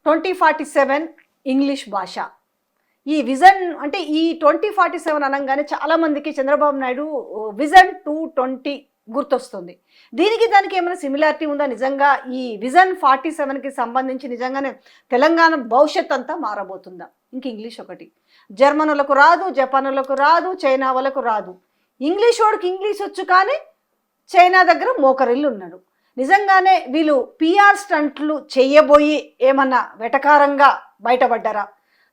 2047 English భాష. ఈ vision అంటే ఈ 2047 అనగానే చాలామందికి చంద్రబాబు నాయుడు విజన్ 220 గుర్తొస్తుంది. దానికి ఏమైనా సిమిలారిటీ ఉందా? నిజంగా ఈ విజన్ 47కి సంబంధించి నిజంగానే తెలంగాణ భవిష్యత్ అంతా మారబోతుందా? ఇంక ఇంగ్లీష్ ఒకటి జర్మనులకు రాదు, జపానులకు రాదు, చైనా వాళ్ళకు రాదు. ఇంగ్లీష్ వాడికి ఇంగ్లీష్ వచ్చు, కానీ చైనా దగ్గర మోకరిల్లు ఉన్నాడు. నిజంగానే వీళ్ళు పిఆర్ స్టంట్లు చేయబోయి ఏమన్నా వెటకారంగా బయటపడ్డారా?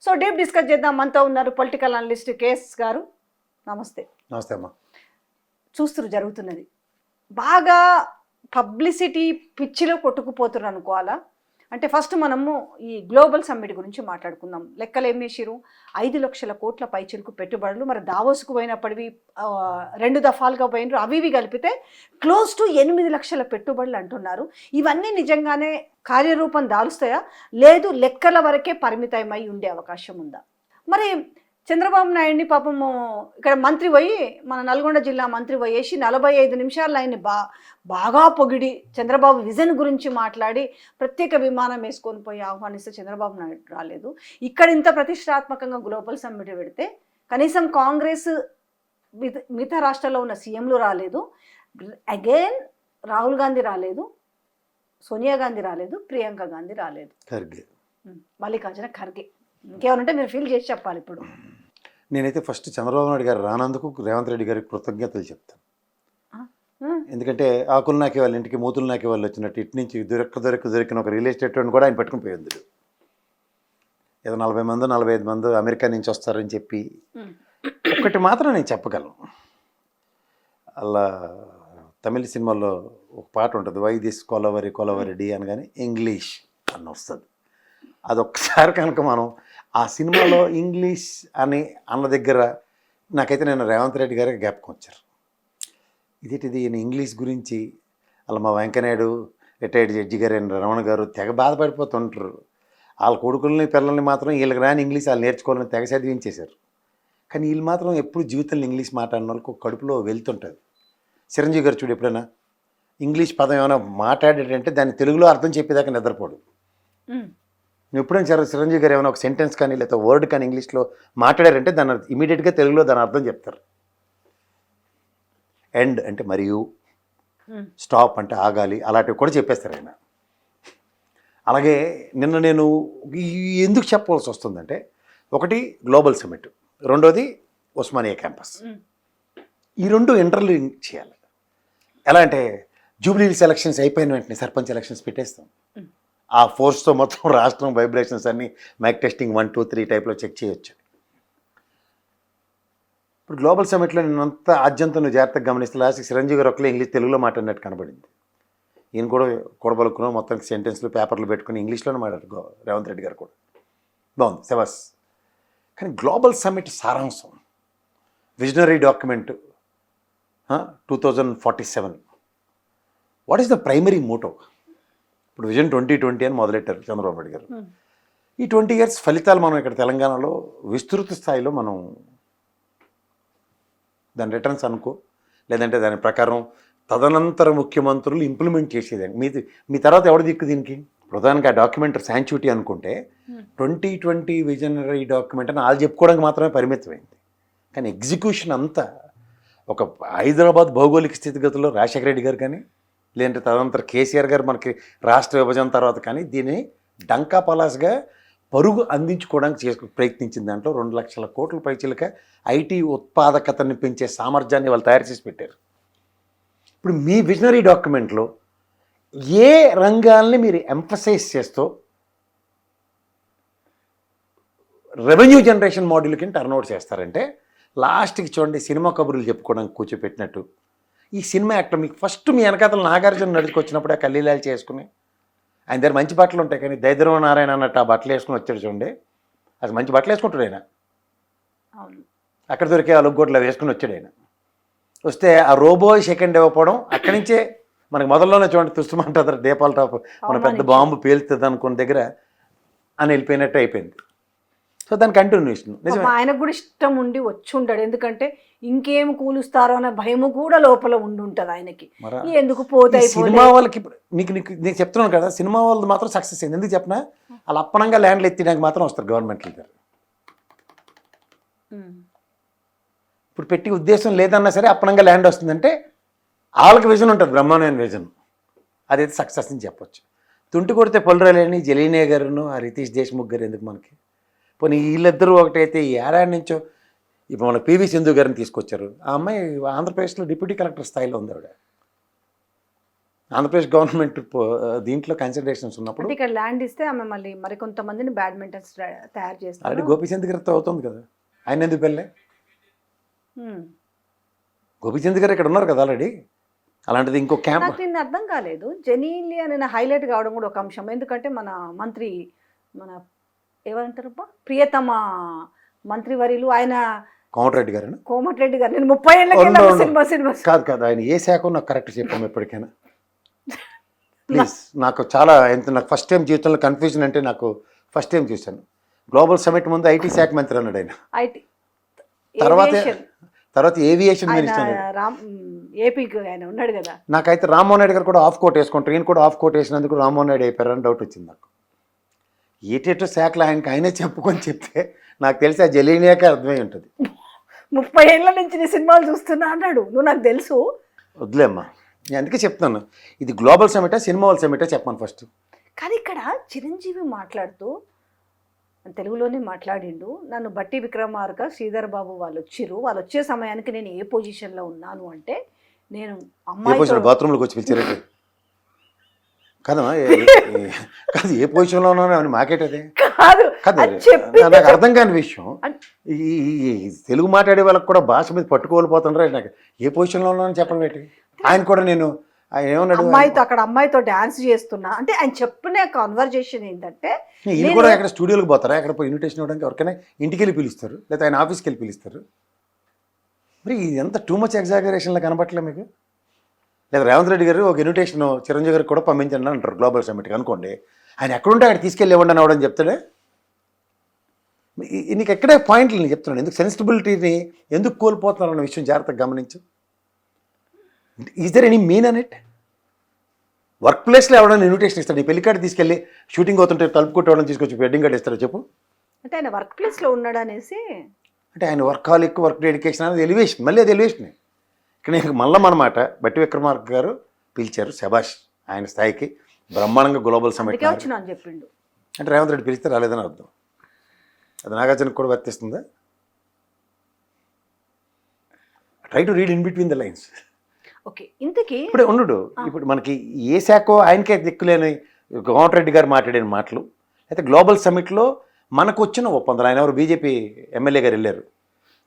సో డీప్ డిస్కస్ చేద్దాం. మనతో ఉన్నారు పొలిటికల్ అనలిస్ట్ కేఎస్ గారు. నమస్తే. నమస్తే అమ్మా. చూస్తున్నారు జరుగుతున్నది బాగా పబ్లిసిటీ పిచ్చిలో కొట్టుకుపోతున్నారు అనుకోవాలా? అంటే ఫస్ట్ మనము ఈ గ్లోబల్ సమ్మిట్ గురించి మాట్లాడుకుందాం. లెక్కలు ఏం చేసిరు? 5 లక్షల కోట్ల పైచిలకు పెట్టుబడులు. మరి దావోస్కు పోయినప్పటివి 2 దఫాలుగా పోయినారు. అవి కలిపితే క్లోజ్ టు 8 లక్షల పెట్టుబడులు అంటున్నారు. ఇవన్నీ నిజంగానే కార్యరూపం దాలుస్తాయా, లేదు లెక్కల వరకే పరిమితమై ఉండే అవకాశం ఉందా? మరి చంద్రబాబు నాయుడిని పాపము ఇక్కడ మంత్రి పోయి, మన నల్గొండ జిల్లా మంత్రి పోయేసి 45 నిమిషాలు ఆయన్ని బాగా పొగిడి చంద్రబాబు విజన్ గురించి మాట్లాడి ప్రత్యేక విమానం వేసుకొని పోయి ఆహ్వానిస్తే చంద్రబాబు నాయుడు రాలేదు. ఇక్కడ ఇంత ప్రతిష్టాత్మకంగా గ్లోబల్ సమ్మిట్ పెడితే కనీసం కాంగ్రెస్ మిగతా రాష్ట్రాల్లో ఉన్న సీఎంలు రాలేదు. అగైన్ రాహుల్ గాంధీ రాలేదు, సోనియా గాంధీ రాలేదు, ప్రియాంక గాంధీ రాలేదు, మల్లికార్జున ఖర్గే. ఇంకేమనంటే మీరు ఫీల్ చేసి చెప్పాలి. ఇప్పుడు నేనైతే ఫస్ట్ చంద్రబాబు నాయుడు గారు రానందుకు రేవంత్ రెడ్డి గారికి కృతజ్ఞతలు చెప్తాను. ఎందుకంటే ఆకులు నాకే వాళ్ళ ఇంటికి మూతులు నాకే వాళ్ళు వచ్చినట్టు ఇటు నుంచి దొరికిన ఒక రియల్ ఎస్టేట్ కూడా ఆయన పట్టుకుని పోయింది. ఏదో 40 మంది 45 మంది అమెరికా నుంచి వస్తారని చెప్పి ఒకటి మాత్రం నేను చెప్పగలను. అలా తమిళ సినిమాల్లో ఒక పాట ఉంటుంది, వై దిస్ కొలవరి డి అనగానే ఇంగ్లీష్ అని వస్తుంది. అదొక్కసారి కనుక మనం ఆ సినిమాలో ఇంగ్లీష్ అని అన్న దగ్గర నాకైతే నేను రేవంత్ రెడ్డి గారికి జ్ఞాపకం వచ్చారు. ఇదేంటిది ఈయన ఇంగ్లీష్ గురించి అలా మా వెంకయ్యనాయుడు రిటైర్డ్ జడ్జి గారు అయిన రమణ గారు తెగ బాధపడిపోతుంటారు. వాళ్ళ కొడుకుల్ని పిల్లల్ని మాత్రం వీళ్ళకి రాని ఇంగ్లీష్ వాళ్ళు నేర్చుకోవాలని తెగ చదివించేశారు. కానీ వీళ్ళు మాత్రం ఎప్పుడు జీవితంలో ఇంగ్లీష్ మాట్లాడిన వాళ్ళకి ఒక కడుపులో వెళ్తుంటుంది. చిరంజీవి గారు చూడు, ఎప్పుడైనా ఇంగ్లీష్ పదం ఏమైనా మాట్లాడేటంటే దాన్ని తెలుగులో అర్థం చెప్పేదాకా నిద్రపోడు. ఎప్పుడైనా చిరంజీవి గారు ఏమైనా ఒక సెంటెన్స్ కానీ లేదా వర్డ్ కానీ ఇంగ్లీష్లో మాట్లాడారంటే దాన్ని ఇమీడియట్గా తెలుగులో దాని అర్థం చెప్తారు. ఎండ్ అంటే మరియు, స్టాప్ అంటే ఆగాలి, అలాంటివి కూడా చెప్పేస్తారు ఆయన. అలాగే నిన్న నేను ఎందుకు చెప్పవలసి వస్తుందంటే, ఒకటి గ్లోబల్ సమ్మిట్, రెండోది ఉస్మానియా క్యాంపస్. ఈ రెండు ఇంటర్లింక్ చేయాలి. ఎలా అంటే జూబ్లీహిల్స్ ఎలక్షన్స్ అయిపోయిన వెంటనే సర్పంచ్ ఎలక్షన్స్ పెట్టేస్తాం. ఆ ఫోర్స్తో మొత్తం రాష్ట్రం వైబ్రేషన్స్ అన్నీ మైక్ టెస్టింగ్ 1, 2, 3 టైప్లో చెక్ చేయొచ్చు. ఇప్పుడు గ్లోబల్ సమ్మిట్లో నేనంతా ఆద్యంతం నువ్వు జాగ్రత్తగా గమనిస్తే లాస్ట్ చిరంజీవి గారు ఒకళ్ళే ఇంగ్లీష్ తెలుగులో మాట్లాడినట్టు కనబడింది. ఈయన కూడా కూడబలుకున్నాం మొత్తం సెంటెన్స్లు పేపర్లు పెట్టుకుని ఇంగ్లీష్లోనే మాట్లాడారు రేవంత్ రెడ్డి గారు కూడా. బాగుంది, శబాస్. కానీ గ్లోబల్ సమ్మిట్ సారాంశం, visionary document 2047, what is the primary motto? ఇప్పుడు విజన్ 2020 అని మొదలెట్టారు చంద్రబాబు నాయుడు గారు. ఈ 20 years ఫలితాలు మనం ఇక్కడ తెలంగాణలో విస్తృత స్థాయిలో మనం దాని రిటర్న్స్ అనుకో, లేదంటే దాని ప్రకారం తదనంతర ముఖ్యమంత్రులు ఇంప్లిమెంట్ చేసేదాన్ని. మీ తర్వాత ఎవరు దిక్కు దీనికి? ప్రధానంగా ఆ డాక్యుమెంట్ శాంచుటీ అనుకుంటే 2020 విజనరీ డాక్యుమెంట్ అని వాళ్ళు చెప్పుకోవడానికి మాత్రమే పరిమితమైంది. కానీ ఎగ్జిక్యూషన్ అంతా ఒక హైదరాబాద్ భౌగోళిక స్థితిగతుల్లో రాజశేఖర రెడ్డి గారు కానీ, లేదంటే తదనంతర కేసీఆర్ గారు మనకి రాష్ట్ర విభజన తర్వాత కానీ దీన్ని డంకా పలాస్గా పరుగు అందించుకోవడానికి ప్రయత్నించిన దాంట్లో 2 లక్షల కోట్ల పైచిలక ఐటీ ఉత్పాదకతని పెంచే సామర్థ్యాన్ని వాళ్ళు తయారు చేసి పెట్టారు. ఇప్పుడు మీ విజనరీ డాక్యుమెంట్లో ఏ రంగాల్ని మీరు ఎంఫసైజ్ చేస్తూ రెవెన్యూ జనరేషన్ మోడల్కి టర్న్అవుట్ చేస్తారంటే, లాస్ట్కి చూడండి సినిమా కబుర్లు చెప్పుకోవడానికి కూర్చోపెట్టినట్టు ఈ సినిమా యాక్టర్ మీకు ఫస్ట్ మీ వెనకాతలు నాగార్జున నడుచుకొచ్చినప్పుడు ఆ కల్లీలాలు చేసుకుని ఆయన దగ్గర మంచి బట్టలు ఉంటాయి, కానీ దైద్రవ నారాయణ అన్నట్టు ఆ బట్టలు వేసుకుని వచ్చాడు చూడండి. అది మంచి బట్టలు వేసుకుంటాడు ఆయన, అక్కడ దొరికే అలుగోట్లు వేసుకుని వచ్చాడు ఆయన. వస్తే ఆ రోబో సెకండ్ ఇవ్వకపోవడం, అక్కడి నుంచే మనకి మొదల్లోనే చూడండి తుస్తుమంటారు దీపాల టాప్ మన పెద్ద బాంబు పేలుతుంది అనుకున్న దగ్గర అని వెళ్ళిపోయినట్టు అయిపోయింది. సో దాని కంటిన్యూషన్ ఆయనకు కూడా ఇష్టం ఉండి వచ్చి ఉంటాడు. ఎందుకంటే ఇంకేం కూలుస్తారో అనే భయము కూడా లోపల ఉండుంటది ఆయనకి. మరా ఎందుకు పోతే ఈ సినిమా వాళ్ళకి నీకు చెప్తున్నాను కదా, సినిమా వాళ్ళు మాత్రం సక్సెస్ అయింది. ఎందుకు చెప్పినా వాళ్ళు అప్పనంగా ల్యాండ్లు ఎత్తినాక మాత్రం వస్తారు గవర్నమెంట్ లీడర్. ఇప్పుడు పెట్టి ఉద్దేశం లేదన్నా సరే అప్పనంగా ల్యాండ్ వస్తుందంటే వాళ్ళకి విజన్ ఉంటుంది, బ్రహ్మాండమైన విజన్. అదైతే సక్సెస్ అని చెప్పొచ్చు. తుంటి కొడితే పొలరాలేని జలీనే గారును ఆ రితీష్ దేశ్ముఖ్ గారు ఎందుకు మనకి? పోనీ వీళ్ళిద్దరూ ఒకటైతే ఈ ఏడాది నుంచో ఇప్పుడు మన పివి సింధు గారిని తీసుకొచ్చారు. ఆ అమ్మాయి ఆంధ్రప్రదేశ్లో డిప్యూటీ కలెక్టర్ స్థాయిలో ఉంది ఆవిడ. ఆంధ్రప్రదేశ్ గవర్నమెంట్ దీంట్లో కన్సిడరేషన్స్ ఉన్నప్పుడు అంటే ఇక్కడ ల్యాండ్ ఇస్తే ఆమె మళ్ళీ మరికొంతమందిని బ్యాడ్మింటన్స్ తయారు చేస్తారు. ఆల్రెడీ గోపీచంద్ గారితో అవుతుంది కదా, ఆయన ఎందుకు పెళ్ళే? గోపీచంద్ గారు ఇక్కడ ఉన్నారు కదా ఆల్రెడీ. అలాంటిది ఇంకో క్యాంప్. నాకు నిన్న అర్థం కాలేదు, జెనీలి అని హైలైట్ కావడం కూడా ఒక అంశం. ఎందుకంటే మన మంత్రి, మన ఏమంటారు ప్రియతమ మంత్రివర్యులు ఆయన కోమటిరెడ్డి గారు. కోమటిరెడ్డి గారు నేను 30 ఏళ్ళకి సినిమా కాదు ఆయన ఏ శాఖ నాకు కరెక్ట్ చెప్పాము ఎప్పటికైనా ప్లీజ్. నాకు చాలా నాకు ఫస్ట్ టైం జీవితంలో కన్ఫ్యూజన్ అంటే నాకు ఫస్ట్ టైం చూశాను. గ్లోబల్ సమిట్ ముందు ఐటీ శాఖ మంత్రి అన్నాడు ఆయన, ఐటీ తర్వాత ఏవియేషన్ మినిస్టర్ ఏపీకి ఆయన ఉన్నాడు కదా. నాకైతే రామ్మోహన్ నాయుడు గారు కూడా ఆఫ్ కోట్ వేసుకుంటారు, ఈయన కూడా ఆఫ్ కోట్ వేసినందుకు రామ్మోహన్ నాయుడు అయిపోయారని డౌట్ వచ్చింది నాకు. ఏటేటో శాఖలు ఆయనకి చెప్పుకొని చెప్తే నాకు తెలిసి ఆ జలీనియాకే అర్థమై ఉంటుంది. 30 ఏళ్ళ నుంచి నీ సినిమాలు చూస్తున్నా అన్నాడు, నువ్వు నాకు తెలుసు. వద్దులేమ్మా, నేను అందుకే చెప్తాను, ఇది గ్లోబల్ సమిటా సినిమా వాళ్ళ సమిటా చెప్పాను ఫస్ట్. కానీ ఇక్కడ చిరంజీవి మాట్లాడుతూ తెలుగులోనే మాట్లాడిండు, నన్ను బట్టి విక్రమార్క శ్రీధర్ బాబు వాళ్ళు వచ్చే సమయానికి నేను ఏ పొజిషన్లో ఉన్నాను అంటే నేను అమ్మాయి బాత్రూంలోకి వచ్చి పిలిచారంటే కదమ్మా, కాదు ఏ పొజిషన్లో ఉన్నాను అని మాకేటది కాదు. నాకు అర్థం కాని విషయం. ఈ తెలుగు మాట్లాడే వాళ్ళకి కూడా భాష మీద పట్టుకోలేకపోతుండ్రా. నాకు ఏ పొజిషన్లో ఉన్నానని చెప్పడం ఏంటి? ఆయన కూడా నేను ఆయన ఏమన్నాడు, అమ్మాయితో డాన్స్ చేస్తున్నా అంటే ఆయన చెప్పిన కన్వర్జేషన్ ఏంటంటే, ఈయన కూడా ఎక్కడ స్టూడియోకి పోతారా, ఎక్కడ పోయి ఇన్విటేషన్ ఇవ్వడానికి ఎవరికైనా ఇంటికి వెళ్ళి పిలుస్తారు, లేదా ఆయన ఆఫీస్కి వెళ్ళి పిలుస్తారు. మరి ఇది ఎంత టూ మచ్ ఎగ్జాగరేషన్లో కనపట్లే మీకు? లేదా రేవంత్ రెడ్డి గారు ఒక ఇన్విటేషన్ చిరంజీవి గారికి కూడా పంపించండి అంటారు గ్లోబల్ సమిట్కి అనుకోండి, ఆయన ఎక్కడుంటే అక్కడ తీసుకెళ్ళి ఇవ్వండి అని అవడం చెప్తాడే. నీకు ఎక్కడే పాయింట్లు నేను చెప్తున్నాను, ఎందుకు సెన్సిటిబిలిటీని ఎందుకు కోల్పోతున్నారు అన్న విషయం జాగ్రత్తగా గమనించు. Is there any mean on it? Work ప్లేస్లో ఎవడన్నా ఇన్విటేషన్ ఇస్తాడు, నీ పెళ్లి కార్డు తీసుకెళ్ళి షూటింగ్ అవుతుంటే తలుపుకుంటే ఎవరైనా తీసుకొచ్చి వెడ్డింగ్ కార్డు ఇస్తారో చెప్పు? అంటే ఆయన వర్క్ ప్లేస్లో ఉన్నాడు అనేసి, అంటే ఆయన వర్క్ హాలిక్, వర్క్ డెడికేషన్ అనేది ఎలివేషన్, మళ్ళీ అది ఎలివేషన్. ఇక్కడ నేను మళ్ళీ అన్నమాట బట్టి విక్రమార్క గారు పిలిచారు, శభాష్, ఆయన స్థాయికి బ్రహ్మాండంగా గ్లోబల్ సమిట్ వచ్చినా అని చెప్పిండు. అంటే రేవంత్ రెడ్డి పిలిస్తే రాలేదని అర్థం. అది నాగార్జునకు కూడా వర్తిస్తుందా? Try to read in between the lines. Okay, ఇంతకీ ఇప్పుడు ఉండు, ఇప్పుడు మనకి ఏ శాఖో ఆయనకే దిక్కులేని కోమటిరెడ్డి గారు మాట్లాడిన మాటలు, అయితే గ్లోబల్ సమిట్లో మనకు వచ్చిన ఒప్పందాలు, ఆయన ఎవరు బీజేపీ ఎమ్మెల్యే గారు వెళ్ళారు,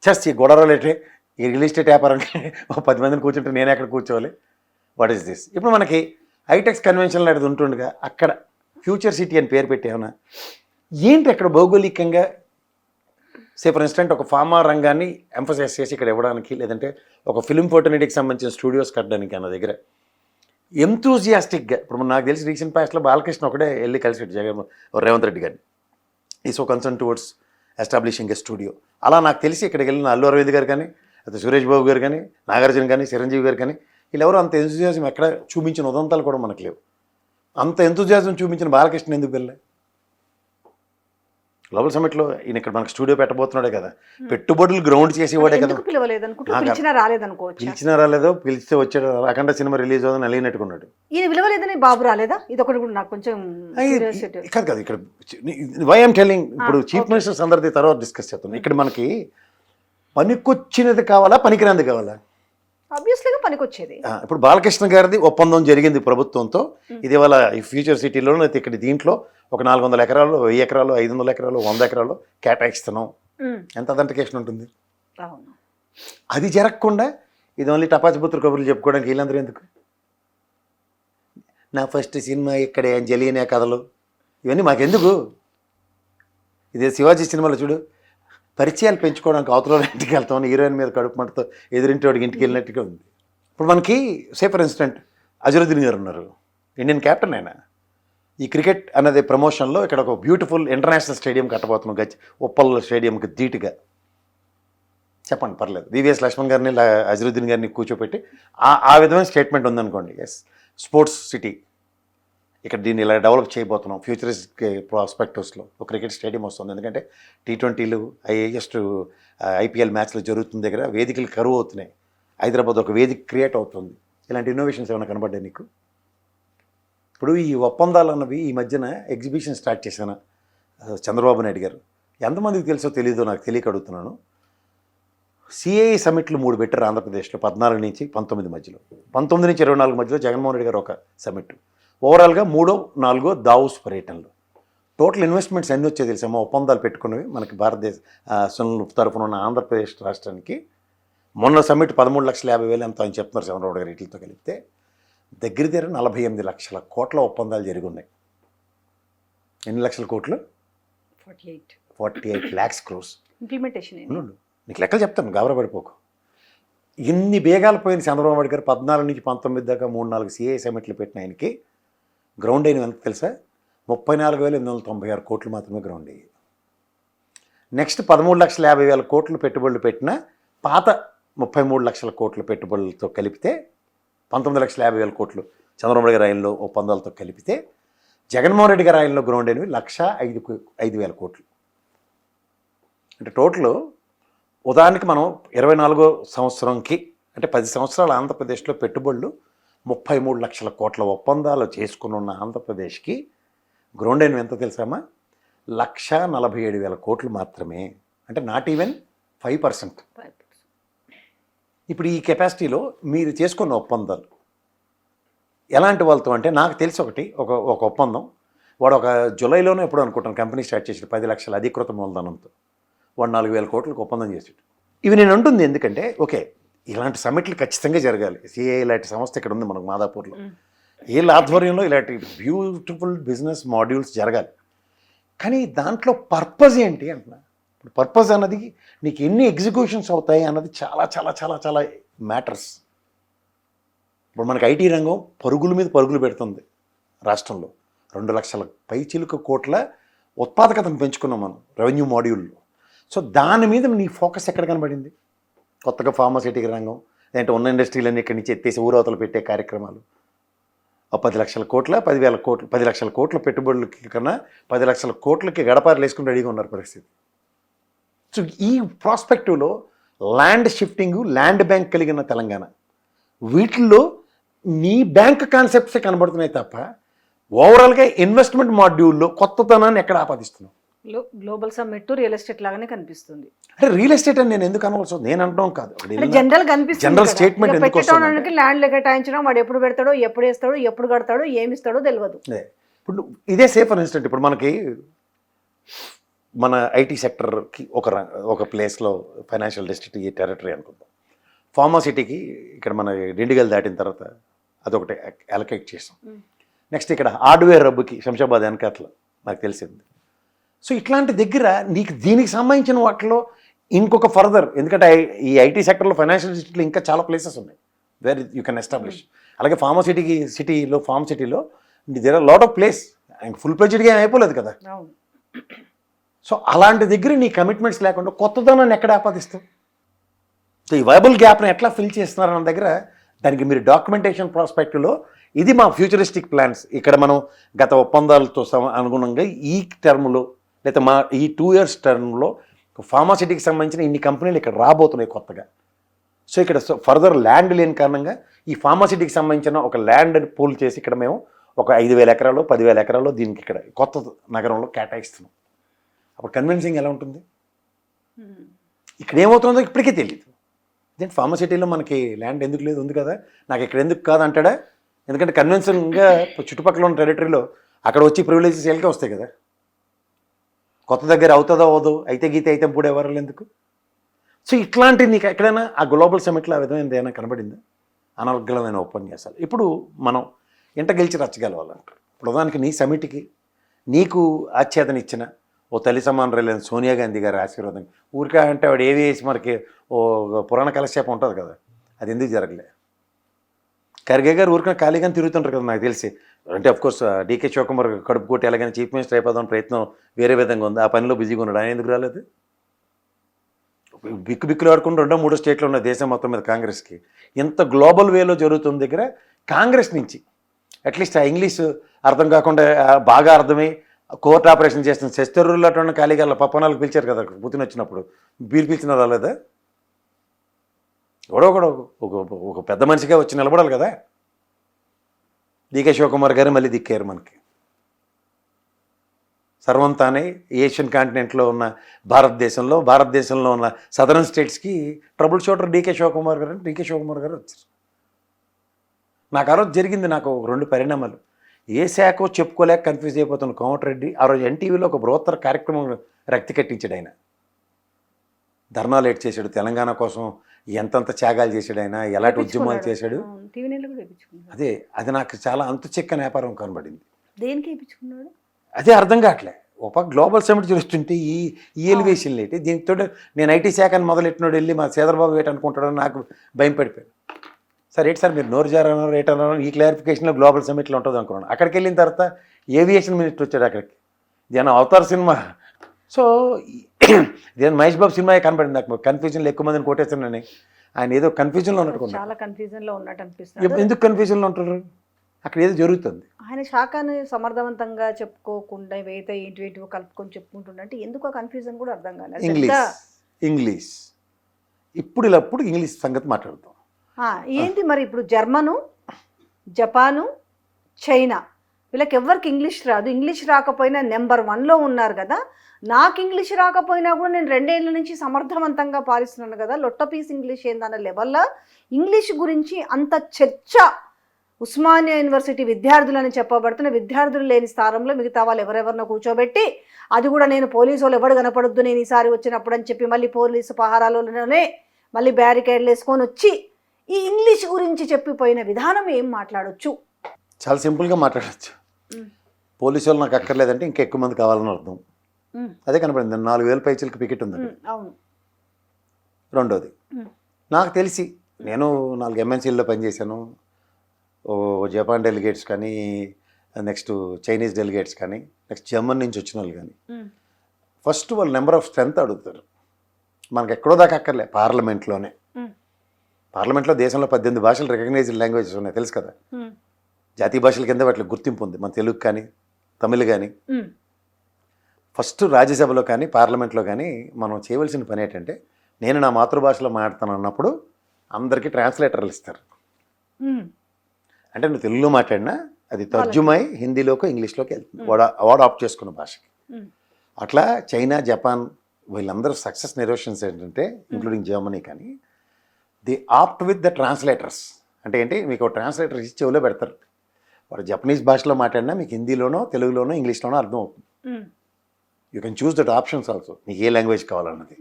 జస్ట్ ఈ గొడవలేటే ఈ రియల్ ఎస్టేట్ వ్యాపారానికి 10 మందిని కూర్చుంటే నేను ఎక్కడ కూర్చోవాలి, వాట్ ఈస్ దిస్? ఇప్పుడు మనకి హైటెక్స్ కన్వెన్షన్ లాంటిది ఉంటుండగా అక్కడ ఫ్యూచర్ సిటీ అని పేరు పెట్టేమన్నా ఏంటి అక్కడ భౌగోళికంగా ఫర్ ఇన్స్టెంట్ ఒక ఫార్మా రంగాన్ని ఎంఫసైజ్ చేసి ఇక్కడ ఇవ్వడానికి, లేదంటే ఒక ఫిల్మ్ ఫోటోనిటీకి సంబంధించిన స్టూడియోస్ కట్టడానికి అన్న దగ్గర ఎంతూజియాస్టిక్గా, ఇప్పుడు నాకు తెలిసి రీసెంట్ పాస్ట్లో బాలకృష్ణ ఒకటే వెళ్ళి కలిసి జగన్ రేవంత్ రెడ్డి గారిని ఈ సో కన్సర్న్ టువర్డ్స్ ఎస్టాబ్లిషింగ్ ఎ స్టూడియో. అలా నాకు తెలిసి ఇక్కడికి వెళ్ళిన అల్లు అరవింద్ గారు కానీ, అయితే సురేష్ బాబు గారు కానీ, నాగార్జున కానీ, చిరంజీవి గారు కానీ, వీళ్ళెవరూ అంత ఎంతూజియాజం ఎక్కడ చూపించిన ఉదంతాలు కూడా మనకు లేవు. అంత ఎంతూజియాజం చూపించిన బాలకృష్ణ ఎందుకు వెళ్ళే? గ్లోబల్ సమిట్లో ఈయన ఇక్కడ మనకు స్టూడియో పెట్టబోతున్నాడే కదా, పెట్టుబడులు గ్రౌండ్ చేసేవాడే కదా. పిలిచినా రాలేదో, పిలిస్తే వచ్చాడు, అఖండ సినిమా రిలీజ్ అవుదని అలిగినట్టుకున్నాడు. ఈయన విలువలేదని బాబు రాలేదా? ఇది ఒకటి కూడా నాకు కొంచెం కాదు ఇక్కడ వై ఐఎమ్ టెల్లింగ్, ఇప్పుడు చీఫ్ మినిస్టర్స్ అందరిది తర్వాత డిస్కస్ చేస్తున్నాం. ఇక్కడ మనకి పనికొచ్చినది కావాలా, పనికిరాంది కావాలా? ఆబ్వియస్లీగా పనికొచ్చేది. ఇప్పుడు బాలకృష్ణ గారిది ఒప్పందం జరిగింది ప్రభుత్వంతో, ఇది ఇవాళ ఈ ఫ్యూచర్ సిటీలో అయితే ఇక్కడ దీంట్లో ఒక 400 ఎకరాలు, 1000 ఎకరాలు, 500 ఎకరాలు, 100 ఎకరాలు కేటాయిస్తున్నాం. ఎంత అథెంటికేషన్ ఉంటుంది? అది జరగకుండా ఇది ఓన్లీ టపాచిపుత్ర కబుర్లు చెప్పుకోవడానికి వీళ్ళందరూ ఎందుకు? నా ఫస్ట్ సినిమా ఇక్కడే జలీనే కథలు ఇవన్నీ మాకెందుకు? ఇదే శివాజీ సినిమాలో చూడు, పరిచయాలు పెంచుకోవడానికి అవతల ఇంటికి వెళ్తాం, హీరోయిన్ మీద కడుపు మంటతో ఎదురింటి వాడికి ఇంటికి వెళ్ళినట్టుగా ఉంది. ఇప్పుడు మనకి ఫర్ ఇన్స్టెంట్ అజరుద్దీన్ గారు ఉన్నారు, ఇండియన్ క్యాప్టెన్. ఆయన ఈ క్రికెట్ అనేది ప్రమోషన్లో ఇక్కడ ఒక బ్యూటిఫుల్ ఇంటర్నేషనల్ స్టేడియం కట్టబోతున్నాం, ఉప్పల్ స్టేడియంకి ధీటుగా. చెప్పండి పర్లేదు. వివిఎస్ లక్ష్మణ్ గారిని అజరుద్దీన్ గారిని కూర్చోపెట్టి ఆ విధమైన స్టేట్మెంట్ ఉందనుకోండి, ఎస్ స్పోర్ట్స్ సిటీ ఇక్కడ దీన్ని ఇలా డెవలప్ చేయబోతున్నాం, ఫ్యూచరిస్టిక్ ప్రాస్పెక్టివ్స్లో ఒక క్రికెట్ స్టేడియం వస్తుంది. ఎందుకంటే T20లు హైయెస్ట్ IPL మ్యాచ్లు జరుగుతున్న దగ్గర వేదికలు కరువు అవుతున్నాయి. హైదరాబాద్ ఒక వేదిక క్రియేట్ అవుతుంది. ఇలాంటి ఇన్నోవేషన్స్ ఏమైనా కనబడ్డాయి నీకు? ఇప్పుడు ఈ ఒప్పందాలు అన్నవి ఈ మధ్యన ఎగ్జిబిషన్ స్టార్ట్ చేశాను చంద్రబాబు నాయుడు గారు. ఎంతమందికి తెలుసో తెలీదో నాకు తెలియక అడుగుతున్నాను. CAI సమిట్లు 3 పెట్టారు ఆంధ్రప్రదేశ్లో 14 నుంచి 19 మధ్యలో. 19 నుంచి 24 మధ్యలో జగన్మోహన్ రెడ్డి గారు ఒక సమిట్. ఓవరాల్గా 3వ 4వ దావోస్ పర్యటనలు. టోటల్ ఇన్వెస్ట్మెంట్స్ ఎన్ని వచ్చాయి తెలుసామో ఒప్పందాలు పెట్టుకున్నవి మనకి భారతదేశం తరఫున ఉన్న ఆంధ్రప్రదేశ్ రాష్ట్రానికి. మొన్న సమిట్ 13,50,000 ఎంత అని చెప్తున్నారు చంద్రబాబు గారు. వీటితో కలిపితే దగ్గర 48 లక్షల కోట్ల ఒప్పందాలు జరిగి ఉన్నాయి. ఎన్ని లక్షల కోట్లు? 48 lakhs crores. ఇంప్లిమెంటేషన్ నీకు లెక్కలు చెప్తాను, గాబరపడిపోకు. ఇన్ని బేగాలు పోయిన చంద్రబాబు నాయుడు గారు 14 నుంచి 19 దాకా 3-4 CAI సమిట్లు పెట్టిన ఆయనకి గ్రౌండ్ అయినవి ఎంత తెలుసా? 34,896 కోట్లు మాత్రమే గ్రౌండ్ అయ్యి. నెక్స్ట్ 13,50,000 కోట్లు పెట్టుబడులు పెట్టిన పాత 33 లక్షల కోట్ల పెట్టుబడులతో కలిపితే 19,50,000 కోట్లు చంద్రబాబు గారి ఆయనలో ఒప్పందాలతో కలిపితే జగన్మోహన్ రెడ్డి గారి ఆయనలో గ్రౌండ్ అయినవి 1,05,000 కోట్లు. అంటే టోటల్ ఉదాహరణకి మనం 24వ సంవత్సరంకి అంటే 10 సంవత్సరాల ఆంధ్రప్రదేశ్లో పెట్టుబడులు 33 లక్షల కోట్ల ఒప్పందాలు చేసుకుని ఉన్న ఆంధ్రప్రదేశ్కి గ్రౌండ్ అయినవి ఎంత తెలుసామా? 1,47,000 కోట్లు మాత్రమే. అంటే నాట్ ఈవెన్ 5%. ఇప్పుడు ఈ కెపాసిటీలో మీరు చేసుకున్న ఒప్పందాలు ఎలాంటి వాళ్ళతో అంటే నాకు తెలిసి ఒక ఒప్పందం వాడు ఒక జూలైలోనే ఎప్పుడు అనుకుంటాను కంపెనీ స్టార్ట్ చేసాడు 10 లక్షల అధికృత మూలధనంతో. వాడు 4,000 కోట్లకు ఒప్పందం చేసాడు. ఇవి నేను అంటుంది ఎందుకంటే ఓకే ఇలాంటి సమిట్లు ఖచ్చితంగా జరగాలి. CAI ఇలాంటి సంస్థ ఇక్కడ ఉంది మనకు మాదాపూర్లో. వీళ్ళ ఆధ్వర్యంలో ఇలాంటి బ్యూటిఫుల్ బిజినెస్ మాడ్యూల్స్ జరగాలి. కానీ దాంట్లో పర్పస్ ఏంటి అంటున్నా. ఇప్పుడు పర్పస్ అన్నది నీకు ఎన్ని ఎగ్జిక్యూషన్స్ అవుతాయి అన్నది చాలా చాలా చాలా చాలా మ్యాటర్స్. ఇప్పుడు మనకి IT రంగం పరుగుల మీద పరుగులు పెడుతుంది రాష్ట్రంలో. 2 లక్షల పైచిలుక కోట్ల ఉత్పాదకతను పెంచుకున్నాం మనం రెవెన్యూ మాడ్యూల్లో. సో దాని మీద నీ ఫోకస్ ఎక్కడ కనబడింది? కొత్తగా ఫార్మాసిటిక్ రంగం అంటే ఉన్న ఇండస్ట్రీలన్నీ ఇక్కడి నుంచి ఎత్తేసి ఊరవతలు పెట్టే కార్యక్రమాలు. 10 లక్షల కోట్ల 10,000 కోట్లు 10 లక్షల కోట్ల పెట్టుబడులకి కన్నా 10 లక్షల కోట్లకి గడపారులు వేసుకుని రెడీగా ఉన్నారు పరిస్థితి. సో ఈ ప్రాస్పెక్టివ్లో ల్యాండ్ షిఫ్టింగ్, ల్యాండ్ బ్యాంక్ కలిగిన తెలంగాణ వీటిల్లో నీ బ్యాంక్ కాన్సెప్ట్సే కనబడుతున్నాయి తప్ప ఓవరాల్గా ఇన్వెస్ట్మెంట్ మాడ్యూల్లో కొత్తతనాన్ని ఎక్కడ ఆపాదిస్తున్నావు? గ్లోబల్ సమ్మిట్ రియల్ ఎస్టేట్ లాగానే కనిపిస్తుంది. అంటే రియల్ ఎస్టేట్ అని నేను ఎందుకు అనవలసి నేను అంటాం కాదు, జనరల్ కనిపిస్తుంది. జనరల్ స్టేట్మెంట్ ఎందుకు వస్తుంది? ల్యాండ్ కేటాయించడం, వాడు ఎప్పుడు పెడతాడో, ఎప్పుడు వేస్తాడో, ఎప్పుడు కడతాడో, ఏమి ఇస్తాడో తెలియదు. ఇప్పుడు ఇదే సేఫ్ ఫర్ ఇన్స్టెంట్ ఇప్పుడు మనకి మన IT సెక్టర్కి ఒక ప్లేస్లో ఫైనాన్షియల్ డిస్ట్రిక్ట్ ఈ టెరిటరీ అనుకుందాం. ఫార్మాసిటీకి ఇక్కడ మన డిండిగల్ దాటిన తర్వాత అదొకటి అలొకేట్ చేసాం. నెక్స్ట్ ఇక్కడ హార్డ్వేర్ హబ్కి శంషాబాద్ వెనకట్ల నాకు తెలిసింది. సో ఇట్లాంటి దగ్గర నీకు దీనికి సంబంధించిన వాటిలో ఇంకొక ఫర్దర్, ఎందుకంటే ఈ IT సెక్టర్లో ఫైనాన్షియల్ డిస్ట్రిక్ట్లో ఇంకా చాలా ప్లేసెస్ ఉన్నాయి వేర్ యూ కెన్ ఎస్టాబ్లిష్. అలాగే ఫార్మ్ సిటీలో there are lot of place and full ప్లెడ్జ్డ్గా ఏం అయిపోలేదు కదా. సో అలాంటి దగ్గర నీ కమిట్మెంట్స్ లేకుండా కొత్తదనాన్ని ఎక్కడ ఆపాదిస్తావు? సో ఈ వైబుల్ గ్యాప్ని ఎట్లా ఫిల్ చేస్తున్నారన్న దగ్గర దానికి మీరు డాక్యుమెంటేషన్ ప్రాస్పెక్టివ్లో ఇది మా ఫ్యూచరిస్టిక్ ప్లాన్స్. ఇక్కడ మనం గత ఒప్పందాలతో అనుగుణంగా ఈ టర్మ్లో లేదా మా ఈ 2 years టర్మ్లో ఫార్మాసిటీకి సంబంధించిన ఇన్ని కంపెనీలు ఇక్కడ రాబోతున్నాయి కొత్తగా. సో ఇక్కడ ఫర్దర్ ల్యాండ్ లేని కారణంగా ఈ ఫార్మాసిటీకి సంబంధించిన ఒక ల్యాండ్ పూల్ చేసి ఇక్కడ మేము ఒక 5,000 ఎకరాలు 10,000 ఎకరాలు దీనికి ఇక్కడ కొత్త నగరంలో కేటాయిస్తున్నాం. అప్పుడు కన్విన్సింగ్ ఎలా ఉంటుంది? ఇక్కడ ఏమవుతుందో ఇప్పటికే తెలియదు. దేని ఫార్మాసిటీలో మనకి ల్యాండ్ ఎందుకు లేదు, ఉంది కదా, నాకు ఇక్కడ ఎందుకు కాదు అంటాడా? ఎందుకంటే కన్విన్సింగ్గా చుట్టుపక్కల ఉన్న టెరిటరీలో అక్కడ వచ్చి ప్రివిలేజెస్ వీళ్ళకే వస్తాయి కదా. కొత్త దగ్గర అవుతుందో అవదు, అయితే గీత అయితే ఇప్పుడు ఎవరు ఎందుకు? సో ఇట్లాంటి నీకు ఎక్కడైనా ఆ గ్లోబల్ సమిట్లో ఆ విధమైన ఏమైనా కనబడిందా? అనర్గళమైన ఉపన్యాసాలు. ఇప్పుడు మనం ఎంట గెలిచి రచ్చగలవాలంటారు. ఇప్పుడు ఉదాహరణకి నీ సమిట్కి నీకు ఆచ్ఛేదన ఇచ్చిన ఓ తల్లి సమానరైన సోనియా గాంధీ గారి ఆశీర్వాదం ఊరికా అంటే వాడు ఏవి వేసి మనకి ఓ పురాణ కలక్షేపం ఉంటుంది కదా, అది ఎందుకు జరగలే? ఖర్గే గారు ఊరికైనా ఖాళీగానే తిరుగుతుంటారు కదా నాకు తెలిసి. అంటే అఫ్కోర్స్ DK శివకుమార్ కడుపు కొట్టి ఎలాగైనా చీఫ్ మినిస్టర్ అయిపోదాం ప్రయత్నం వేరే విధంగా ఉంది, ఆ పనిలో బిజీగా ఉన్నాడు. ఆయన ఎందుకు రాలేదు? బిక్కులు ఆడుకుని 2-3 స్టేట్లు ఉన్న దేశం మొత్తం మీద కాంగ్రెస్కి ఇంత గ్లోబల్ వేలో జరుగుతున్న దగ్గర కాంగ్రెస్ నుంచి అట్లీస్ట్ ఆ ఇంగ్లీష్ అర్థం కాకుండా బాగా అర్థమై కోర్ట్ ఆపరేషన్ చేస్తున్న శస్త్రుల్లో అటువంటి ఖాళీగా పప్పనాలకు పిలిచారు కదా పుతిన్ వచ్చినప్పుడు పిలిచిన రాలేదా? ఎవడో కూడా ఒక పెద్ద మనిషిగా వచ్చి నిలబడాలి కదా. డీకే శివకుమార్ గారు మళ్ళీ దిక్కారు మనకి. సర్వం తానే ఏషియన్ కాంటినెంట్లో ఉన్న భారతదేశంలో ఉన్న సదరన్ స్టేట్స్కి ట్రబుల్ షూటర్ డీకే శివకుమార్ గారు వచ్చారు. నాకు ఆ రోజు జరిగింది నాకు 2 పరిణామాలు. ఏ శాఖో చెప్పుకోలేక కన్ఫ్యూజ్ అయిపోతున్న కోమటిరెడ్డి ఆ రోజు ఎన్టీవీలో ఒక బృహత్తర కార్యక్రమం రక్తి కట్టించాడు. ఆయన ధర్నాలు లేట్ చేశాడు, తెలంగాణ కోసం ఎంతంత త్యాగాలు చేశాడు, ఆయన ఎలాంటి ఉద్యమాలు చేశాడు. అదే అది నాకు చాలా అంతు చెక్క వ్యాపారం కనబడింది. దేనికి వేయించుకున్నాడు అదే అర్థం కావట్లే. ఒక గ్లోబల్ సమిట్ జరుగుతుంటే ఈ ఎలివేషన్లు ఏంటి? దీంతో నేను ఐటీ శాఖను మొదలెట్టినోడు వెళ్ళి మా సేదరబాబు ఏంటనుకుంటాడని నాకు భయం పడిపోయాను. సార్ ఏంటి సార్ మీరు నోరు జారన్నారు రేటన్నారు, ఈ క్లారిఫికేషన్లో గ్లోబల్ సమిట్లో ఉంటుంది అనుకున్నాను. అక్కడికి వెళ్ళిన తర్వాత ఏవియేషన్ మినిస్టర్ వచ్చాడు అక్కడికి. ఇదేనా అవతార్ సినిమా? సో ఇదేనా మహేష్ బాబు సినిమా కనపడింది నాకు. కన్ఫ్యూజన్లో ఎక్కువ మందిని కొట్టేస్తున్నాను. ఆయన ఏదో కన్ఫ్యూజన్లో ఉన్నట్టుకున్నాను. చాలా కన్ఫ్యూజన్లో ఉన్నట్టు అనిపిస్తుంది. ఎందుకు కన్ఫ్యూజన్లో ఉంటారు? అక్కడ ఏదో జరుగుతుంది. ఆయన శాఖను సమర్థవంతంగా చెప్పుకోకుండా ఏవైతే ఏంటివో కలుపుకొని చెప్పుకుంటుండే ఎందుకు కన్ఫ్యూజన్ కూడా అర్థం కాలేదు. ఇంగ్లీష్ ఇప్పుడు ఇంగ్లీష్ సంగతి మాట్లాడతాం. ఏంటి మరి ఇప్పుడు జర్మను, జపాను, చైనా వీళ్ళకి ఎవరికి ఇంగ్లీష్ రాదు. ఇంగ్లీష్ రాకపోయినా నెంబర్ 1లో ఉన్నారు కదా. నాకు ఇంగ్లీష్ రాకపోయినా కూడా నేను 2 ఏళ్ళ నుంచి సమర్థవంతంగా పాలిస్తున్నాను కదా. లొట్టపీస్ ఇంగ్లీష్ ఏందన్న లెవెల్లో ఇంగ్లీష్ గురించి అంత చర్చ ఉస్మానియా యూనివర్సిటీ విద్యార్థులని చెప్పబడుతున్న విద్యార్థులు లేని స్థానంలో మిగతా వాళ్ళు ఎవరెవరినో కూర్చోబెట్టి, అది కూడా నేను పోలీసు వాళ్ళు ఎవడు కనపడొద్దు నేను ఈసారి వచ్చినప్పుడు అని చెప్పి మళ్ళీ పోలీసు పహారాలోనే మళ్ళీ బ్యారికేడ్లు వేసుకొని వచ్చి ఈ ఇంగ్లీష్ గురించి చెప్పిపోయిన విధానం ఏం మాట్లాడొచ్చు? చాలా సింపుల్గా మాట్లాడచ్చు. పోలీసు వాళ్ళు నాకు అక్కర్లేదంటే ఇంకా ఎక్కువ మంది కావాలని అర్థం. అదే కనపడింది. 4000 పైచలకి పికెట్ ఉంది. అవును. రెండోది నాకు తెలిసి నేను 4 MNCల్లో పనిచేశాను. జపాన్ డెలిగేట్స్ కానీ, నెక్స్ట్ చైనీస్ డెలిగేట్స్ కానీ, నెక్స్ట్ జర్మన్ నుంచి వచ్చిన వాళ్ళు కానీ ఫస్ట్ వాళ్ళు నెంబర్ ఆఫ్ స్ట్రెంత్ అడుగుతారు. మనకు ఎక్కడో దాకా అక్కర్లే. పార్లమెంట్లో దేశంలో 18 భాషలు రికగ్నైజ్డ్ లాంగ్వేజెస్ ఉన్నాయి తెలుసు కదా. జాతీయ భాషల కింద వాటికి గుర్తింపు ఉంది. మన తెలుగు కానీ తమిళ్ కానీ. ఫస్ట్ రాజ్యసభలో కానీ పార్లమెంట్లో కానీ మనం చేయవలసిన పని ఏంటంటే, నేను నా మాతృభాషలో మాట్లాడతాను అన్నప్పుడు అందరికీ ట్రాన్స్లేటర్లు ఇస్తారు. అంటే నువ్వు తెలుగులో మాట్లాడినా అది తర్జుమై హిందీలోకి ఇంగ్లీష్లోకి వెళ్తుంది వాడు ఆప్ట్ చేసుకున్న భాషకి. అట్లా చైనా, జపాన్ వీళ్ళందరూ సక్సెస్ నెగోషియేషన్స్ ఏంటంటే ఇంక్లూడింగ్ జర్మనీ కానీ the opt with the translators. అంటే ఏంటి, మీకు ట్రాన్స్లేటర్ ఇచ్చి చెవిలో పెడతారు. వాడు జపనీస్ భాషలో మాట్లాడినా మీకు హిందీలోనో తెలుగులోనో ఇంగ్లీష్లోనో అర్థం అవుతుంది. You can choose that options also, నీకు ఏ లాంగ్వేజ్ కావాలన్నది.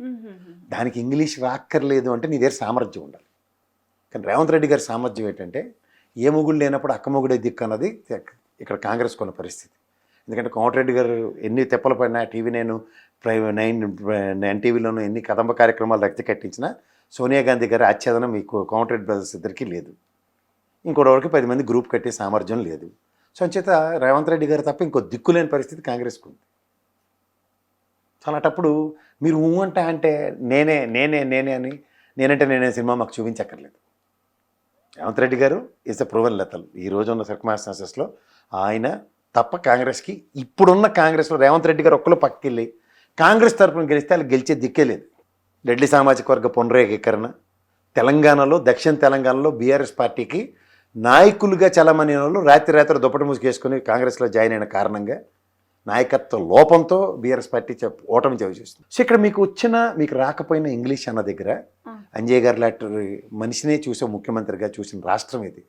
దానికి ఇంగ్లీష్ రాక్కర్లేదు అంటే నీ దగ్గర సామర్థ్యం ఉండాలి. కానీ రేవంత్ రెడ్డి గారి సామర్థ్యం ఏంటంటే, ఏ మొగుడు లేనప్పుడు అక్క మొగుడే దిక్కు అన్నది ఇక్కడ కాంగ్రెస్ కొన్న పరిస్థితి. ఎందుకంటే కోమటిరెడ్డి గారు ఎన్ని తెప్పలు పడినా, TV9, NTVలోనూ ఎన్ని కదంబ కార్యక్రమాలు రక్తి కట్టించినా సోనియా గాంధీ గారి ఆచ్ఛేదనం మీకు కోమటిరెడ్డి బ్రదర్స్ ఇద్దరికీ లేదు. ఇంకోటివరకు 10 మంది గ్రూప్ కట్టే సామర్థ్యం లేదు. సో అంచేత రేవంత్ రెడ్డి గారు తప్ప ఇంకో దిక్కులేని పరిస్థితి కాంగ్రెస్కు ఉంది. అలాంటప్పుడు మీరు అంటే నేనే అని నేనే సినిమా మాకు చూపించక్కర్లేదు. రేవంత్ రెడ్డి గారు ఈజ్ ద ప్రూవెన్ లెతల్. ఈ రోజు ఉన్న సర్కమ్స్టాన్సెస్లో ఆయన తప్ప కాంగ్రెస్కి, ఇప్పుడున్న కాంగ్రెస్లో రేవంత్ రెడ్డి గారు ఒక్కరు పక్కకెళ్ళి కాంగ్రెస్ తరఫున గెలిస్తే వాళ్ళు గెలిచే దిక్కే లేదు. రెడ్డి సామాజిక వర్గ పునరేకీకరణ, తెలంగాణలో దక్షిణ తెలంగాణలో బీఆర్ఎస్ పార్టీకి నాయకులుగా చలమని వాళ్ళు రాత్రి దుప్పటి ముసుగేసుకుని కాంగ్రెస్లో జాయిన్ అయిన కారణంగా నాయకత్వ లోపంతో బీఆర్ఎస్ పార్టీ ఓటమి చవి చూస్తుంది. సో ఇక్కడ మీకు రాకపోయిన ఇంగ్లీష్ అన్న దగ్గర అంజయ్ గారు లాంటి మనిషినే చూసే ముఖ్యమంత్రిగా చూసిన రాష్ట్రం ఇది.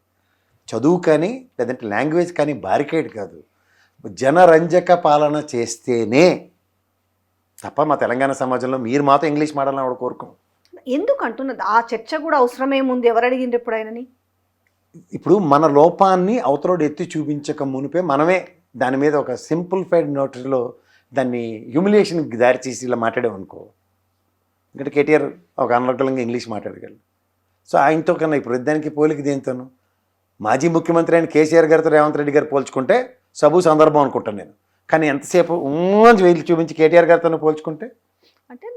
చదువు కానీ లేదంటే లాంగ్వేజ్ కానీ బారికేడ్ కాదు, జనరంజక పాలన చేస్తేనే తప్ప మా తెలంగాణ సమాజంలో మీరు మాత్రం ఇంగ్లీష్ మాట్లాడాలని ఆవిడ కోరుకోం. ఎందుకు అంటున్నది? ఆ చర్చ కూడా అవసరమేముంది? ఎవరు అడిగిండ్రు ఇప్పుడు ఆయనని? ఇప్పుడు మన లోపాన్ని అవతలోడు ఎత్తి చూపించక మునిపే మనమే దాని మీద ఒక సింప్లిఫైడ్ నోట్లో దాన్ని హ్యూమిలియేషన్కి దారి చేసి ఇలా మాట్లాడామనుకో. ఎందుకంటే కేటీఆర్ ఒక అనర్గళంగా ఇంగ్లీష్ మాట్లాడగలరు. సో ఆయనతో కన్నా ఇప్పుడు ఇద్దరికి పోలికి దేనితోను మాజీ ముఖ్యమంత్రి అయిన కేసీఆర్ గారితో రేవంత్ రెడ్డి గారు పోల్చుకుంటే సందర్భం అనుకుంటాను నేను. కానీ ఎంతసేపు వెళ్ళి చూపించి కేటీఆర్ గారితో పోల్చుకుంటే అంటే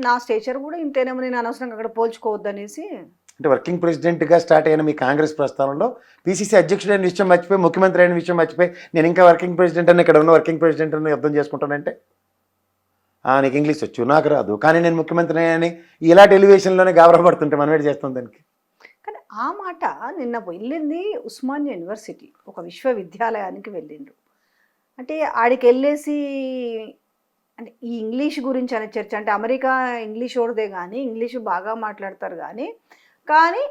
నా స్టేచర్ కూడా ఇంతేనేమో, నేను అనవసరంగా అక్కడ పోల్చుకోవద్దు అనేసి. అంటే వర్కింగ్ ప్రెసిడెంట్గా స్టార్ట్ అయిన మీ కాంగ్రెస్ ప్రస్థానంలో పీసీసీ అధ్యక్షుడు అయిన విషయం మర్చిపోయి, ముఖ్యమంత్రి అయిన విషయం మర్చిపోయి, నేను ఇంకా వర్కింగ్ ప్రెసిడెంట్ అని, ఇక్కడ ఉన్న వర్కింగ్ ప్రెసిడెంట్ అని అర్థం చేసుకుంటానంటే, నీకు ఇంగ్లీష్ వచ్చు, నాకు రాదు, కానీ నేను ముఖ్యమంత్రి అని ఇలాంటి ఎలివేషన్లోనే గాబరపడుతుంటే మనం ఏంటి చేస్తాం దానికి? కానీ ఆ మాట నిన్న వెళ్ళింది ఉస్మానియా యూనివర్సిటీ, ఒక విశ్వవిద్యాలయానికి వెళ్ళిండ్రు. అంటే ఆడికి వెళ్ళేసి అంటే ఈ ఇంగ్లీష్ గురించి అనే చర్చ, అంటే అమెరికా ఇంగ్లీష్ ఓడిదే కానీ ఇంగ్లీషు బాగా మాట్లాడతారు కానీ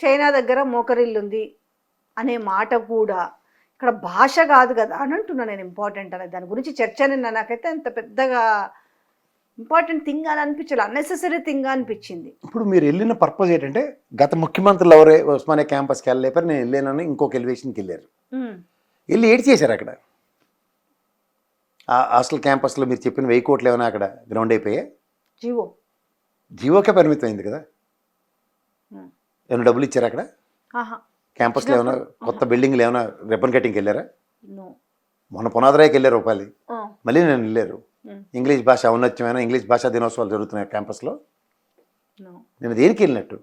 చైనా దగ్గర మోకరిల్లుంది అనే మాట కూడా ఇక్కడ భాష కాదు కదా అని అంటున్నా నేను, ఇంపార్టెంట్ అనేది. దాని గురించి చర్చ నిన్న నాకైతే అంత పెద్దగా ఇంపార్టెంట్ థింగ్ అని అనిపించాలి, అన్నెసెసరీ థింగ్ అనిపించింది. ఇప్పుడు మీరు వెళ్ళిన పర్పస్ ఏంటంటే, గత ముఖ్యమంత్రులు ఎవరే ఉస్మానియా క్యాంపస్కి వెళ్ళలేపారు, నేను వెళ్ళానని ఇంకొక ఎలివేషన్కి వెళ్ళారు. వెళ్ళి ఏడ్ చేశారు అక్కడ ఆ హాస్టల్ క్యాంపస్లో. మీరు చెప్పిన 1000 కోట్లు ఏమైనా అక్కడ గ్రౌండ్ అయిపోయాయి? జియోకే పరిమితం అయింది కదా. ఏమైనా డబ్బులు ఇచ్చారా అక్కడ? క్యాంపస్లో ఏమైనా కొత్త బిల్డింగ్లు ఏమైనా రిబ్బన్ కటింగ్కి వెళ్ళారా? మొన్న పునాదరాయికి వెళ్ళారు రూపాయలు, మళ్ళీ నేను వెళ్ళారు. ఇంగ్లీష్ భాష ఔన్నత్యమైన ఇంగ్లీష్ భాషా దినోత్సవాలు జరుగుతున్నాయి క్యాంపస్లో. నేను దేనికి వెళ్ళినట్టు?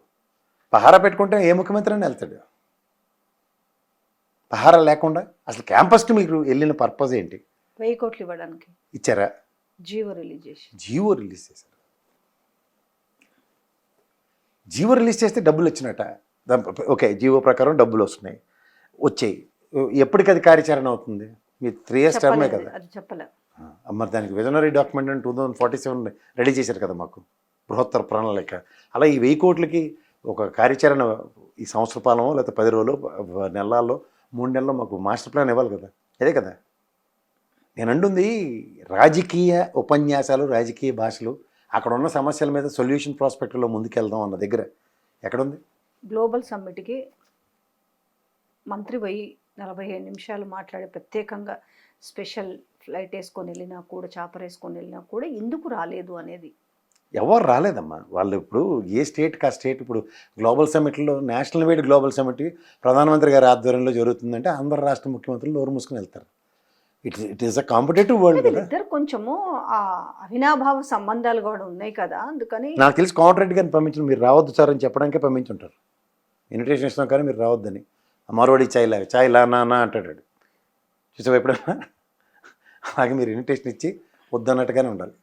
పహారా పెట్టుకుంటే ఏ ముఖ్యమంత్రి అని వెళ్తాడు? పహారా లేకుండా అసలు క్యాంపస్కి మీరు వెళ్ళిన పర్పస్ ఏంటి? 1000 కోట్లు ఇవ్వడానికి ఇచ్చారా? జీవో రిలీజ్ చేసి. జీవో రిలీజ్ చేశారు. జీవో రిలీజ్ చేస్తే డబ్బులు వచ్చినట్ట. ఓకే, జీవో ప్రకారం డబ్బులు వస్తున్నాయి, వచ్చాయి. ఎప్పటికి అది కార్యాచరణ అవుతుంది? మీ 3 years టర్మే కదా. అది చెప్పలే. మరి దానికి విజనరీ డాక్యుమెంట్ అని 2047 రెడీ చేశారు కదా మాకు, బృహత్తర ప్రణాళిక. అలా ఈ 1000 కోట్లకి ఒక కార్యాచరణ ఈ సంవత్సర పాలనో లేకపోతే 10 రోజులు, నెలల్లో, 3 నెలల్లో మాకు మాస్టర్ ప్లాన్ ఇవ్వాలి కదా. అదే కదా నేను అంటుంది. రాజకీయ ఉపన్యాసాలు, రాజకీయ భాషలు, అక్కడ ఉన్న సమస్యల మీద సొల్యూషన్ ప్రాస్పెక్ట్లో ముందుకెళ్దాం అన్న దగ్గర ఎక్కడుంది? గ్లోబల్ సమ్మిట్కి మంత్రి పోయి 45 నిమిషాలు మాట్లాడి, ప్రత్యేకంగా స్పెషల్ ఫ్లైట్ వేసుకొని వెళ్ళినా కూడా, చాపర్ వేసుకొని వెళ్ళినా కూడా ఎందుకు రాలేదు అనేది. ఎవరు రాలేదమ్మా. వాళ్ళు ఇప్పుడు ఏ స్టేట్కి ఆ స్టేట్, ఇప్పుడు గ్లోబల్ సమ్మిట్లో నేషనల్ వైడ్ గ్లోబల్ సమ్మిట్ ప్రధానమంత్రి గారి ఆధ్వర్యంలో జరుగుతుందంటే అందరు రాష్ట్ర ముఖ్యమంత్రులు నోరు మూసుకొని వెళ్తారు. It is a competitive world కదా. ఇద్దరు కొంచెము అవినాభావ సంబంధాలు కూడా ఉన్నాయి కదా, అందుకని. నాకు తెలిసి కోమటిరెడ్డి గారిని పంపించిన, మీరు రావద్దు సార్ అని చెప్పడానికే పంపించుంటారు. ఇన్విటేషన్ ఇస్తున్నాం కానీ మీరు రావద్దని. మరోడి చాయ్ లా నా అంటాడు. చూసావు ఎప్పుడన్నా? అలాగే మీరు ఇన్విటేషన్ ఇచ్చి వద్దన్నట్టుగానే ఉండాలి.